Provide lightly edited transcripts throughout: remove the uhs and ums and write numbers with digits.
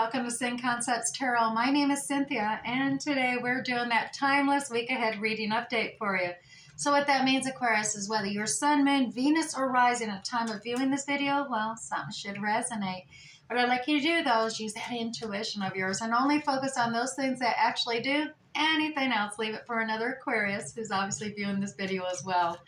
welcome to Sin Concepts Tarot. My name is Cynthia, and today we're doing that timeless week ahead reading update for you. So what that means, Aquarius, is whether you're Sun, Moon, Venus, or rising at the time of viewing this video, well, something should resonate. What I'd like you to do, though, is use that intuition of yours and only focus on those things that actually do. Anything else, leave it for another Aquarius who's obviously viewing this video as well.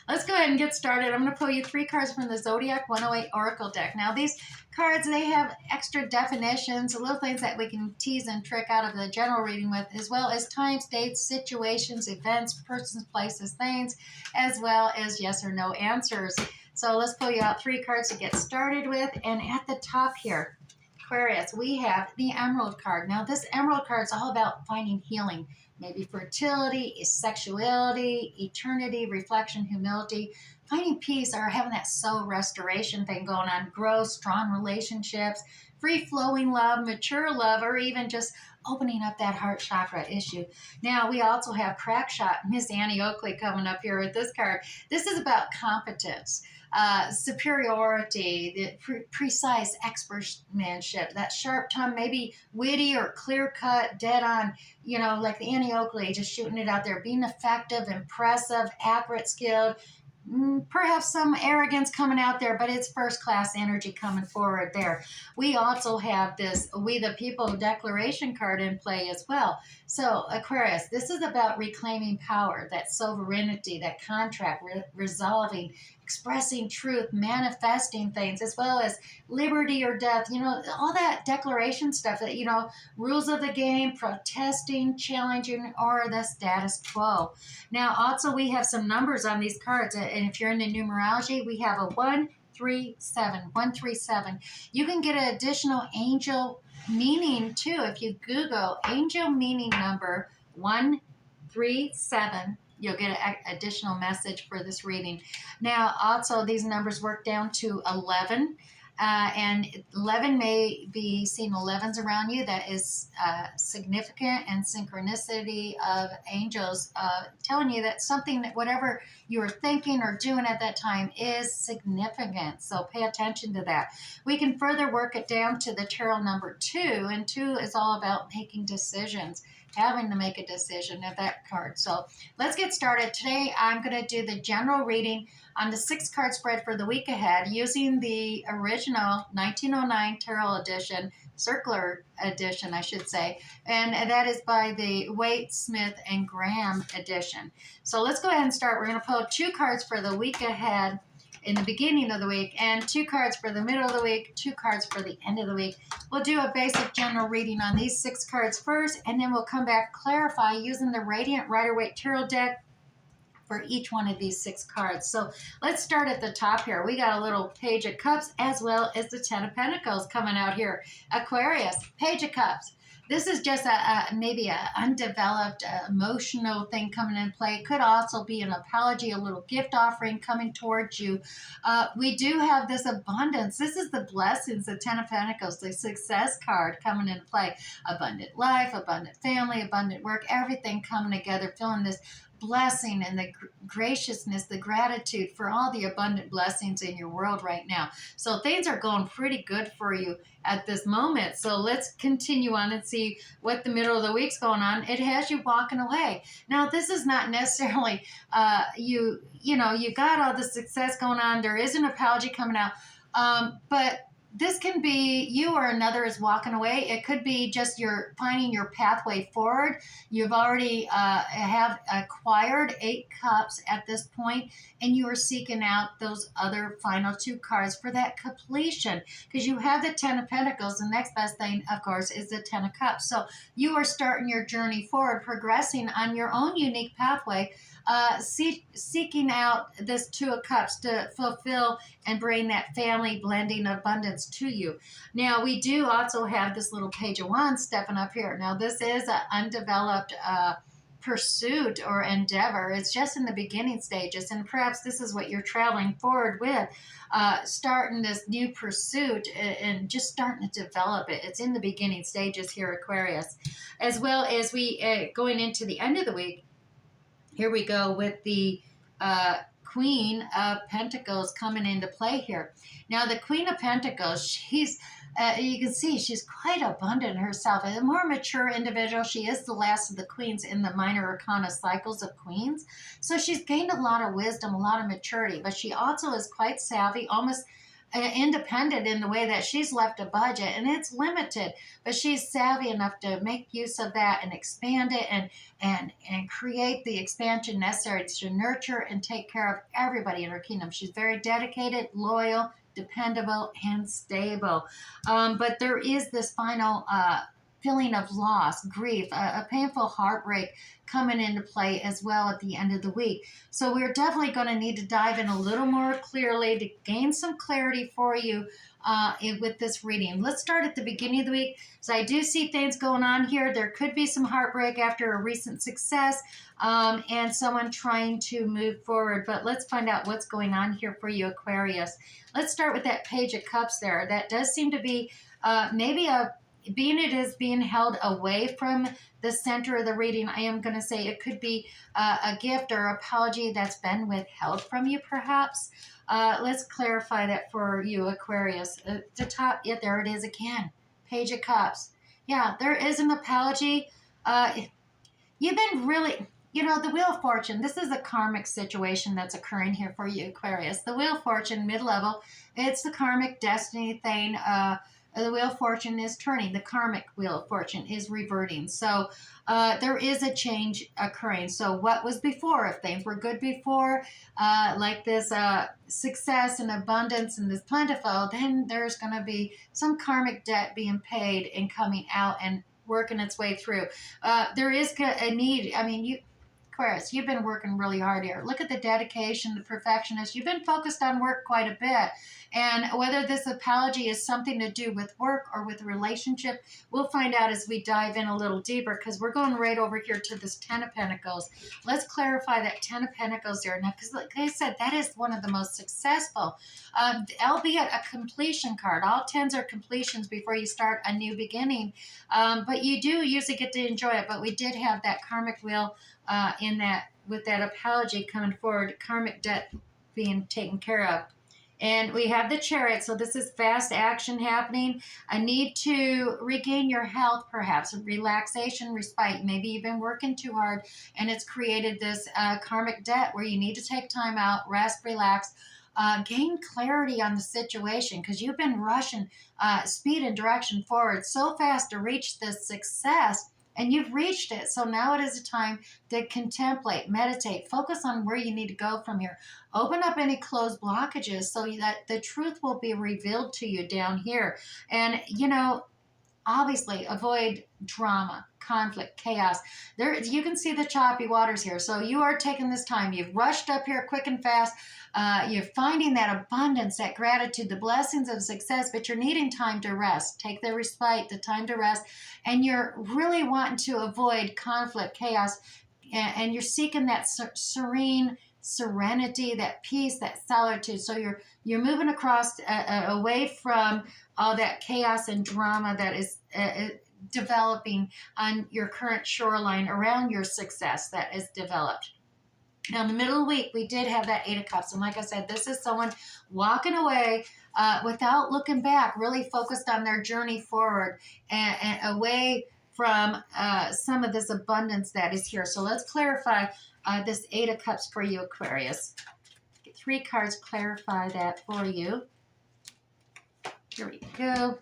Let's go ahead and get started. I'm going to pull you 3 cards from the Zodiac 108 Oracle deck. Now, these cards, they have extra definitions, little things that we can tease and trick out of the general reading with, as well as times, dates, situations, events, persons, places, things, as well as yes or no answers. So let's pull you out 3 cards to get started with. And at the top here, Aquarius, we have the Emerald card. Now, this Emerald card is all about finding healing, maybe fertility, sexuality, eternity, reflection, humility, finding peace, or having that soul restoration thing going on, growth, strong relationships, free-flowing love, mature love, or even just opening up that heart chakra issue. Now, we also have Crack Shot, Miss Annie Oakley coming up here with this card. This is about competence, superiority, the precise expertmanship, that sharp tongue, maybe witty or clear-cut, dead-on, you know, like the Annie Oakley, just shooting it out there, being effective, impressive, accurate, skilled, perhaps some arrogance coming out there, but it's first-class energy coming forward there. We also have this We the People declaration card in play as well. So, Aquarius, this is about reclaiming power, that sovereignty, that contract, resolving, expressing truth, manifesting things, as well as liberty or death, you know, all that declaration stuff that, you know, rules of the game, protesting, challenging, or the status quo. Now, also, we have some numbers on these cards, and if you're into numerology, we have a 137. You can get an additional angel meaning too if you Google angel meaning number 137. You'll get an additional message for this reading. Now, also, these numbers work down to 11. And 11 may be seeing 11s around you. That is significant, and synchronicity of angels telling you that something, that whatever you are thinking or doing at that time is significant. So pay attention to that. We can further work it down to the tarot number 2, and 2 is all about making decisions, having to make a decision at that card. So let's get started. Today, I'm going to do the general reading on the 6-card spread for the week ahead using the original 1909 Tarot edition, circular edition, I should say, and that is by the Waite, Smith, and Graham edition. So let's go ahead and start. We're going to pull 2 cards for the week ahead in the beginning of the week, and 2 cards for the middle of the week, 2 cards for the end of the week. We'll do a basic general reading on these 6 cards first, and then we'll come back, clarify using the Radiant Rider-Waite Tarot deck for each one of these 6 cards. So let's start at the top here. We got a little Page of Cups as well as the 10 of Pentacles coming out here. Aquarius, Page of Cups. This is just maybe an undeveloped emotional thing coming in play. Could also be an apology, a little gift offering coming towards you. We do have this abundance. This is the blessings, the 10 of Pentacles, the success card coming in play. Abundant life, abundant family, abundant work, everything coming together, feeling this blessing and the graciousness, the gratitude for all the abundant blessings in your world right now. So things are going pretty good for you at this moment. So let's continue on and see what the middle of the week's going on. It has you walking away. Now, this is not necessarily you know, you got all the success going on. There is an apology coming out, but this can be you or another is walking away. It could be just you're finding your pathway forward. You've already have acquired 8 cups at this point, and you are seeking out those other final 2 cards for that completion, because you have the 10 of Pentacles. The next best thing, of course, is the 10 of Cups. So you are starting your journey forward, progressing on your own unique pathway, seeking out this 2 of Cups to fulfill and bring that family blending abundance to you. Now, we do also have this little Page of Wands stepping up here. Now, this is an undeveloped pursuit or endeavor. It's just in the beginning stages, and perhaps this is what you're traveling forward with, starting this new pursuit and just starting to develop it. It's in the beginning stages here, Aquarius. As well as we going into the end of the week, here we go with the Queen of Pentacles coming into play here. Now, the Queen of Pentacles, you can see she's quite abundant herself. A more mature individual. She is the last of the queens in the minor arcana cycles of queens. So she's gained a lot of wisdom, a lot of maturity, but she also is quite savvy, almost independent in the way that she's left a budget and it's limited, but she's savvy enough to make use of that and expand it and create the expansion necessary to nurture and take care of everybody in her kingdom. She's very dedicated, loyal, dependable, and stable. But there is this final feeling of loss, grief, a painful heartbreak coming into play as well at the end of the week. So we're definitely going to need to dive in a little more clearly to gain some clarity for you with this reading. Let's start at the beginning of the week. So I do see things going on here. There could be some heartbreak after a recent success and someone trying to move forward. But let's find out what's going on here for you, Aquarius. Let's start with that Page of Cups there. That does seem to be maybe it is being held away from the center of the reading. I am going to say it could be a gift or apology that's been withheld from you, perhaps. Let's clarify that for you, Aquarius. At the top, yeah, there it is again. Page of Cups. Yeah, there is an apology. You've been really, the Wheel of Fortune. This is a karmic situation that's occurring here for you, Aquarius. The Wheel of Fortune, mid-level, it's the karmic destiny thing. The Wheel of Fortune is turning. The karmic Wheel of Fortune is reverting. So there is a change occurring. So what was before, if things were good before, like this success and abundance and this plentiful, then there's going to be some karmic debt being paid and coming out and working its way through. There is a need. I mean, Aquarius, you've been working really hard here. Look at the dedication, the perfectionist. You've been focused on work quite a bit. And whether this apology is something to do with work or with a relationship, we'll find out as we dive in a little deeper, because we're going right over here to this Ten of Pentacles. Let's clarify that Ten of Pentacles there. Now, because like I said, that is one of the most successful, albeit a completion card. All tens are completions before you start a new beginning. But you do usually get to enjoy it. But we did have that karmic wheel in that, with that apology coming forward, karmic debt being taken care of. And we have the Chariot, so this is fast action happening. A need to regain your health, perhaps, relaxation, respite. Maybe you've been working too hard, and it's created this karmic debt where you need to take time out, rest, relax, gain clarity on the situation, because you've been rushing speed and direction forward so fast to reach this success. And you've reached it. So now it is a time to contemplate, meditate, focus on where you need to go from here. Open up any closed blockages so that the truth will be revealed to you down here. And, obviously avoid drama, conflict, chaos. There, you can see the choppy waters here. So you are taking this time. You've rushed up here quick and fast. You're finding that abundance, that gratitude, the blessings of success, but you're needing time to rest. Take the respite, the time to rest. And you're really wanting to avoid conflict, chaos, and you're seeking that serene serenity, that peace, that solitude. So you're moving across away from all that chaos and drama that is developing on your current shoreline around your success that is developed. Now, in the middle of the week, we did have that Eight of Cups. And like I said, this is someone walking away without looking back, really focused on their journey forward and away from some of this abundance that is here. So let's clarify this Eight of Cups for you, Aquarius. Get 3 cards, clarify that for you. Here we go.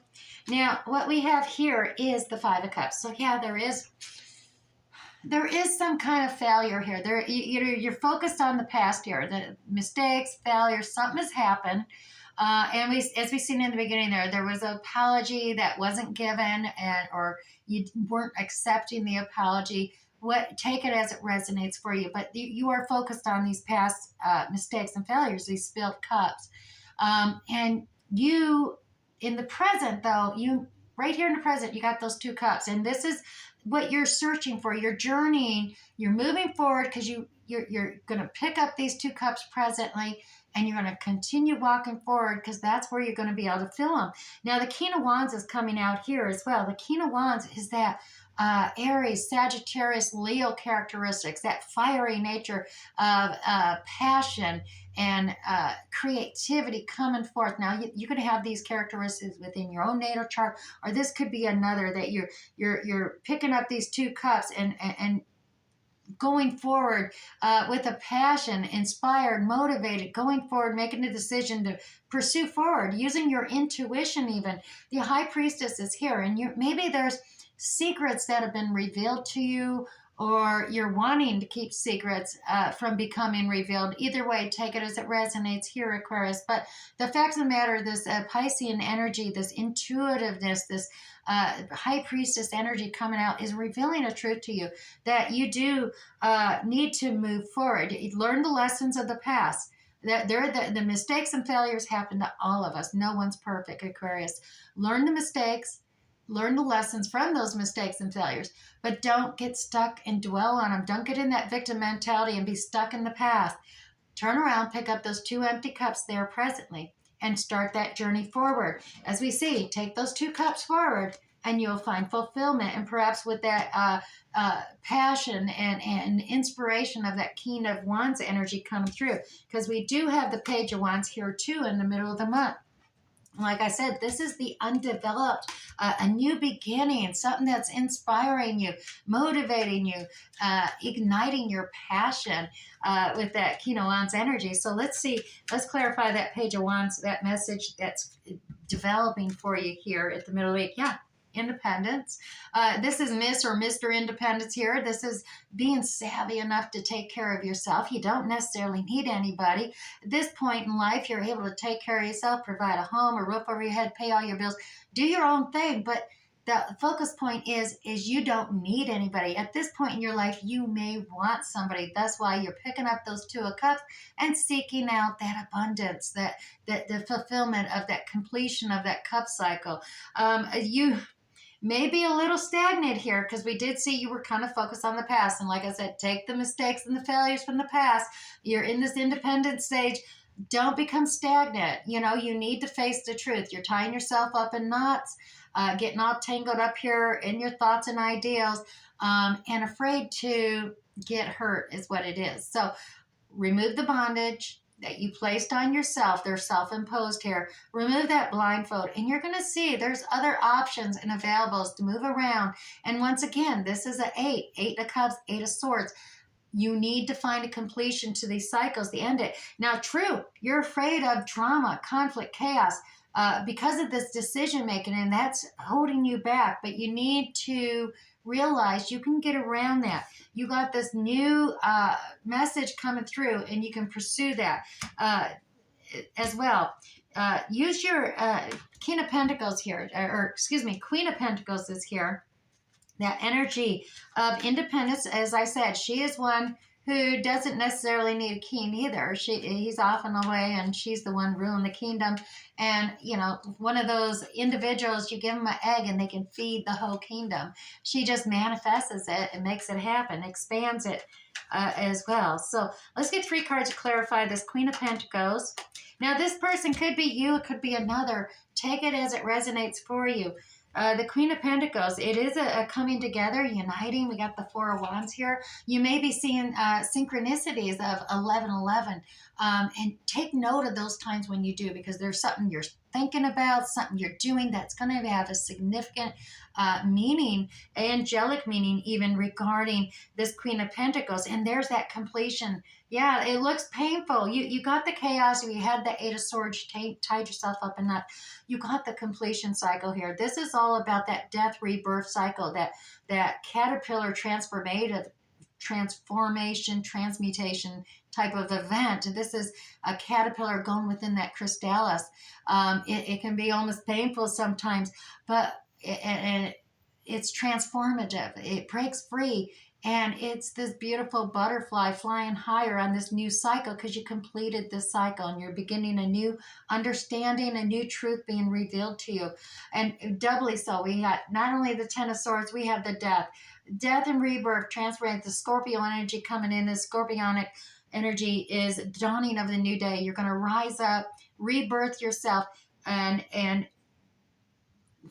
Now, what we have here is the Five of Cups. So yeah, there is some kind of failure here. You're focused on the past here, the mistakes, failures, something has happened. And as we've seen in the beginning there was an apology that wasn't given, or you weren't accepting the apology. Take it as it resonates for you. But you are focused on these past mistakes and failures, these spilled cups. And you, in the present, though, right here in the present, you got those 2 cups. And this is what you're searching for. You're journeying. You're moving forward because you're going to pick up these 2 cups presently, and you're going to continue walking forward, because that's where you're going to be able to feel them. Now, the King of Wands is coming out here as well. The King of Wands is that Aries, Sagittarius, Leo characteristics, that fiery nature of passion and creativity coming forth. Now, you're going to have these characteristics within your own natal chart, or this could be another that you're picking up these 2 cups and going forward with a passion, inspired, motivated, going forward, making a decision to pursue forward, using your intuition even. The High Priestess is here, and maybe there's secrets that have been revealed to you, or you're wanting to keep secrets from becoming revealed. Either way, take it as it resonates here, Aquarius. But the fact of the matter, this Piscean energy, this intuitiveness, this High Priestess energy coming out is revealing a truth to you, that you do need to move forward. Learn the lessons of the past. The mistakes and failures happen to all of us. No one's perfect, Aquarius. Learn the mistakes, learn the lessons from those mistakes and failures, but don't get stuck and dwell on them. Don't get in that victim mentality and be stuck in the past. Turn around, pick up those 2 empty cups there presently, and start that journey forward. As we see, take those 2 cups forward, and you'll find fulfillment, and perhaps with that passion and inspiration of that King of Wands energy coming through, because we do have the Page of Wands here too in the middle of the month. Like I said, this is the undeveloped, a new beginning, something that's inspiring you, motivating you, igniting your passion with that King of Wands energy. So let's clarify that Page of Wands, that message that's developing for you here at the middle of the week. Yeah. Independence. This is Miss or Mr. Independence here. This is being savvy enough to take care of yourself. You don't necessarily need anybody. At this point in life, you're able to take care of yourself, provide a home, a roof over your head, pay all your bills, do your own thing. But the focus point is you don't need anybody. At this point in your life, you may want somebody. That's why you're picking up those 2 of cups and seeking out that abundance, that the fulfillment of that completion of that cup cycle. You maybe a little stagnant here, because we did see you were kind of focused on the past. And like I said, take the mistakes and the failures from the past. You're in this independent stage. Don't become stagnant. You need to face the truth. You're tying yourself up in knots, getting all tangled up here in your thoughts and ideals, and afraid to get hurt is what it is. So remove the bondage that you placed on yourself. They're self-imposed here. Remove that blindfold, and you're going to see there's other options and availables to move around. And once again, this is an 8 of cups, 8 of swords. You need to find a completion to these cycles to end it. Now, true, you're afraid of drama, conflict, chaos because of this decision making, and that's holding you back. But you need to realize you can get around that. You got this new message coming through, and you can pursue that as well. Use your King of Pentacles here, or excuse me, Queen of Pentacles is here. That energy of independence, as I said, she is one who doesn't necessarily need a king either. He's off and away, and she's the one ruling the kingdom. And, one of those individuals, you give them an egg and they can feed the whole kingdom. She just manifests it and makes it happen, expands it as well. So let's get 3 cards to clarify this Queen of Pentacles. Now, this person could be you, it could be another. Take it as it resonates for you. The Queen of Pentacles, it is a coming together, uniting. We got the 4 of Wands here. You may be seeing synchronicities of 11:11. And take note of those times when you do, because there's something you're thinking about, something you're doing that's going to have a significant meaning, angelic meaning even, regarding this Queen of Pentacles. And there's that completion. Yeah, it looks painful. You got the chaos. You had the 8 of Swords. You tied yourself up in that. You got the completion cycle here. This is all about that death, rebirth cycle, that caterpillar transformation, transmutation type of event. This is a caterpillar going within that chrysalis. It can be almost painful sometimes, but it's transformative. It breaks free. And it's this beautiful butterfly flying higher on this new cycle, because you completed this cycle and you're beginning a new understanding, a new truth being revealed to you. And doubly so, we had not only the 10 of Swords, we have the death. death and rebirth, transferring the Scorpio energy coming in. The Scorpionic energy is dawning of the new day. You're going to rise up, rebirth yourself, and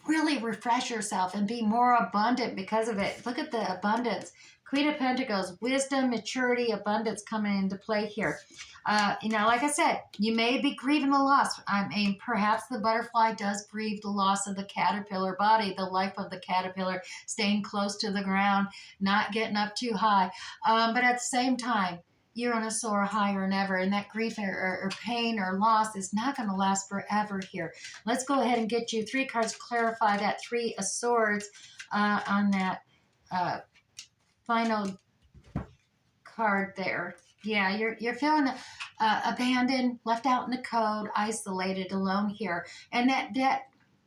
really refresh yourself and be more abundant because of it. Look at the abundance. Queen of Pentacles, wisdom, maturity, abundance coming into play here. Like I said, you may be grieving the loss. I mean, perhaps the butterfly does grieve the loss of the caterpillar body, the life of the caterpillar, staying close to the ground, not getting up too high. But at the same time, you're going to soar higher than ever, and that grief or pain or loss is not going to last forever here. Let's go ahead and get you 3 cards to clarify that 3 of Swords on that final card there. Yeah, you're feeling abandoned, left out in the cold, isolated, alone here, and that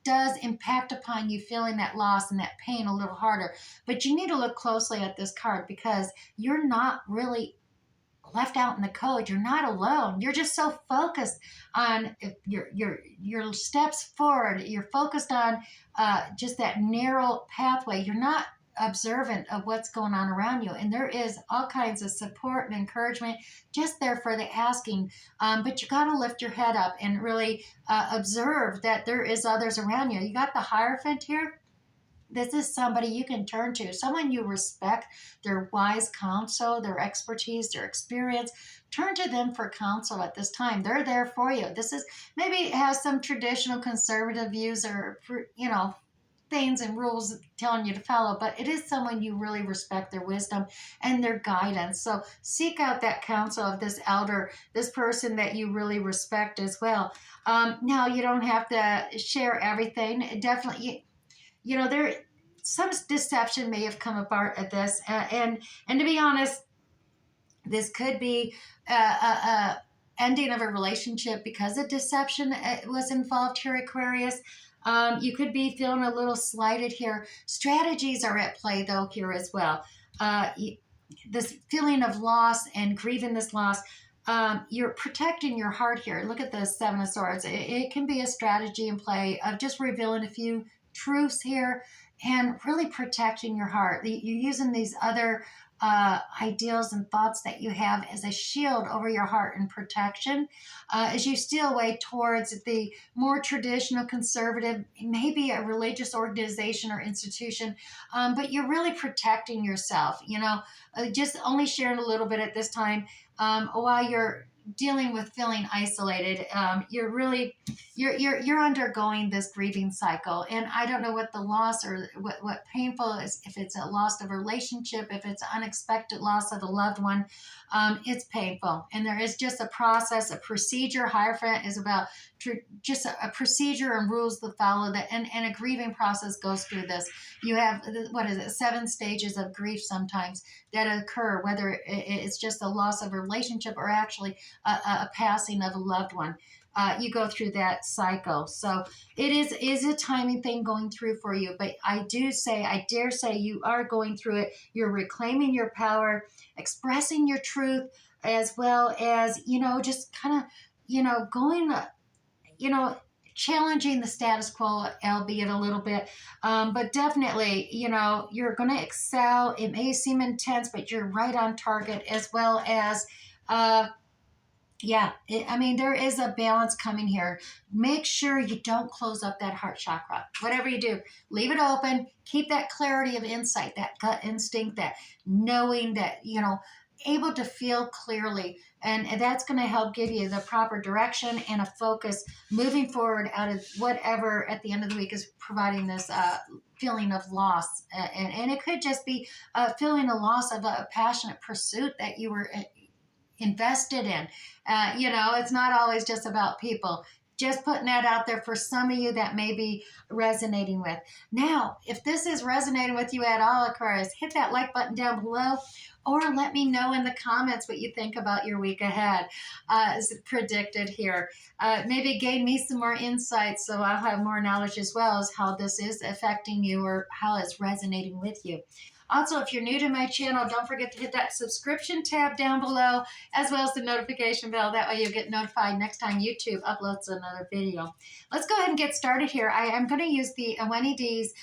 does impact upon you feeling that loss and that pain a little harder. But you need to look closely at this card because you're not really left out in the cold. You're not alone. You're just so focused on your steps forward. You're focused on just that narrow pathway. You're not observant of what's going on around you, and there is all kinds of support and encouragement just there for the asking, but you got to lift your head up and really observe that there is others around you. You got the Hierophant here. This is somebody you can turn to, someone you respect, their wise counsel, their expertise, their experience. Turn to them for counsel at this time. They're there for you. This is maybe it has some traditional conservative views or, things and rules telling you to follow, but it is someone you really respect, their wisdom and their guidance. So seek out that counsel of this elder, this person that you really respect as well. Now, you don't have to share everything. Definitely, there some deception may have come apart at this, and to be honest, this could be a ending of a relationship because of deception was involved here, Aquarius. You could be feeling a little slighted here. Strategies are at play though here as well. This feeling of loss and grieving this loss. You're protecting your heart here. Look at the 7 of Swords. It can be a strategy in play of just revealing a few truths here and really protecting your heart. You're using these other ideals and thoughts that you have as a shield over your heart and protection as you steal away towards the more traditional conservative, maybe a religious organization or institution, but you're really protecting yourself, just only sharing a little bit at this time while you're dealing with feeling isolated. You're undergoing this grieving cycle, and I don't know what the loss or what painful is, if it's a loss of a relationship, if it's unexpected loss of a loved one. It's painful, and there is just a process, a procedure. Hierophant is about just a procedure and rules to follow that, and a grieving process goes through this. You have, 7 stages of grief sometimes that occur, whether it's just a loss of a relationship or actually a passing of a loved one. You go through that cycle. So it is a timing thing going through for you. But I dare say you are going through it. You're reclaiming your power, expressing your truth, as well as, just kind of, going, challenging the status quo, albeit a little bit. But definitely, you're going to excel. It may seem intense, but you're right on target, as well as, there is a balance coming here. Make sure you don't close up that heart chakra. Whatever you do, leave it open. Keep that clarity of insight, that gut instinct, that knowing that, able to feel clearly. And that's going to help give you the proper direction and a focus moving forward out of whatever at the end of the week is providing this feeling of loss. And it could just be feeling a loss of a passionate pursuit that you were invested in. It's not always just about people. Just putting that out there for some of you that may be resonating with. Now, if this is resonating with you at all, Aquarius, hit that like button down below, or let me know in the comments what you think about your week ahead as predicted here. Maybe gain me some more insights so I'll have more knowledge as well as how this is affecting you or how it's resonating with you. Also, if you're new to my channel, don't forget to hit that subscription tab down below, as well as the notification bell. That way you'll get notified next time YouTube uploads another video. Let's go ahead and get started here. I am going to use the Aweny D's.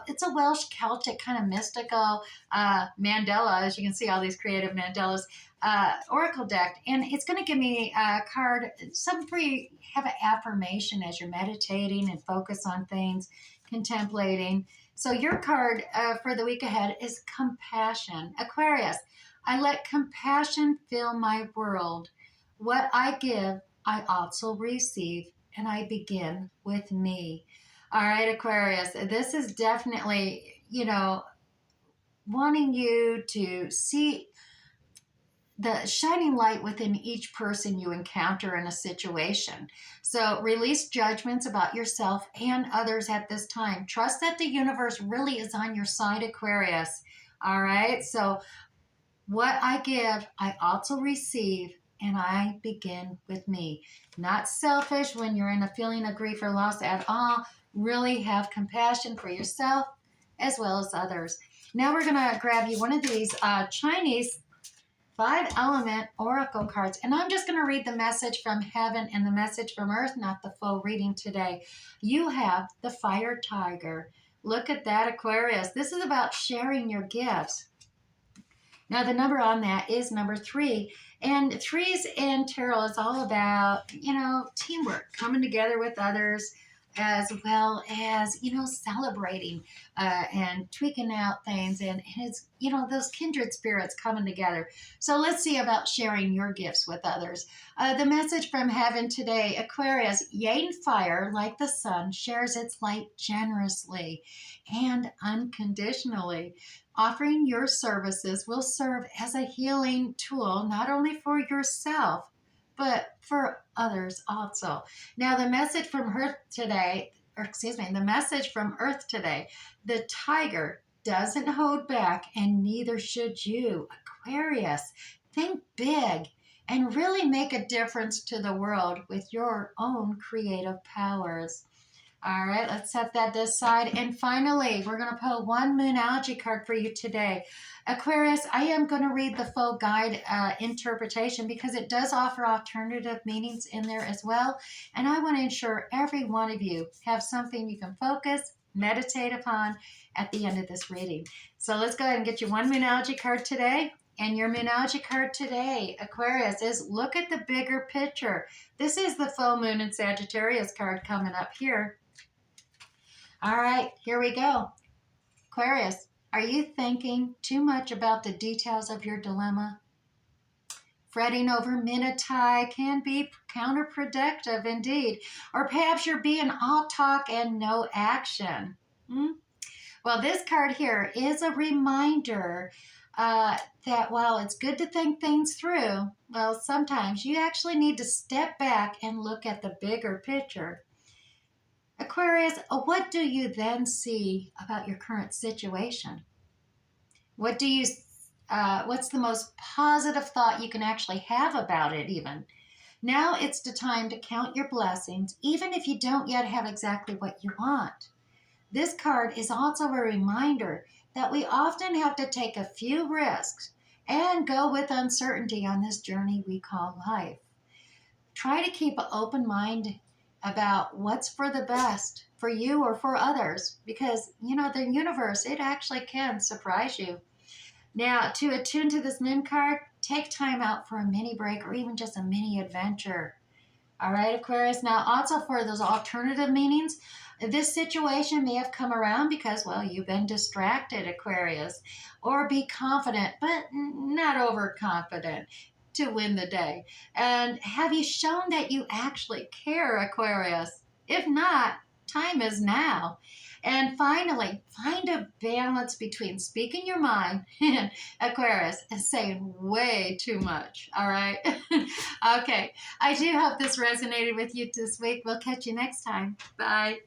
It's a Welsh Celtic kind of mystical mandala. As you can see, all these creative mandalas. Oracle deck, and it's going to give me a card, some for you have an affirmation as you're meditating and focus on things, contemplating. So your card for the week ahead is compassion. Aquarius, I let compassion fill my world. What I give, I also receive, and I begin with me. All right, Aquarius, this is definitely, wanting you to see the shining light within each person you encounter in a situation. So release judgments about yourself and others at this time. Trust that the universe really is on your side, Aquarius. All right. So what I give, I also receive, and I begin with me. Not selfish when you're in a feeling of grief or loss at all. Really have compassion for yourself as well as others. Now we're going to grab you one of these Chinese 5-element oracle cards, and I'm just going to read the message from heaven and the message from earth, not the full reading today. You have the fire tiger. Look at that, Aquarius. This is about sharing your gifts. Now the number on that is number 3, and 3s in tarot is all about, teamwork, coming together with others, as well as, celebrating and tweaking out things. And it's, those kindred spirits coming together. So let's see about sharing your gifts with others. The message from heaven today, Aquarius, yang fire, like the sun, shares its light generously and unconditionally. Offering your services will serve as a healing tool, not only for yourself, but for others also. Now, the message from Earth today, the tiger doesn't hold back, and neither should you. Aquarius, think big and really make a difference to the world with your own creative powers. All right, let's set that aside. And finally, we're going to pull one Moonology card for you today. Aquarius, I am going to read the full guide interpretation because it does offer alternative meanings in there as well. And I want to ensure every one of you have something you can focus, meditate upon at the end of this reading. So let's go ahead and get you one Moonology card today. And your Moonology card today, Aquarius, is look at the bigger picture. This is the full moon in Sagittarius card coming up here. All right, here we go. Aquarius, are you thinking too much about the details of your dilemma? Fretting over minutai can be counterproductive indeed. Or perhaps you're being all talk and no action. Well, this card here is a reminder that while it's good to think things through, well, sometimes you actually need to step back and look at the bigger picture. Aquarius, what do you then see about your current situation? What's the most positive thought you can actually have about it even? Now it's the time to count your blessings, even if you don't yet have exactly what you want. This card is also a reminder that we often have to take a few risks and go with uncertainty on this journey we call life. Try to keep an open mind about what's for the best for you or for others, because the universe, it actually can surprise you. Now, to attune to this moon card, take time out for a mini break or even just a mini adventure. All right, Aquarius. Now, also for those alternative meanings, this situation may have come around because, well, you've been distracted, Aquarius, or be confident, but not overconfident to win the day. And have you shown that you actually care, Aquarius? If not, time is now. And finally, find a balance between speaking your mind, Aquarius, and saying way too much. All right? Okay. I do hope this resonated with you this week. We'll catch you next time. Bye.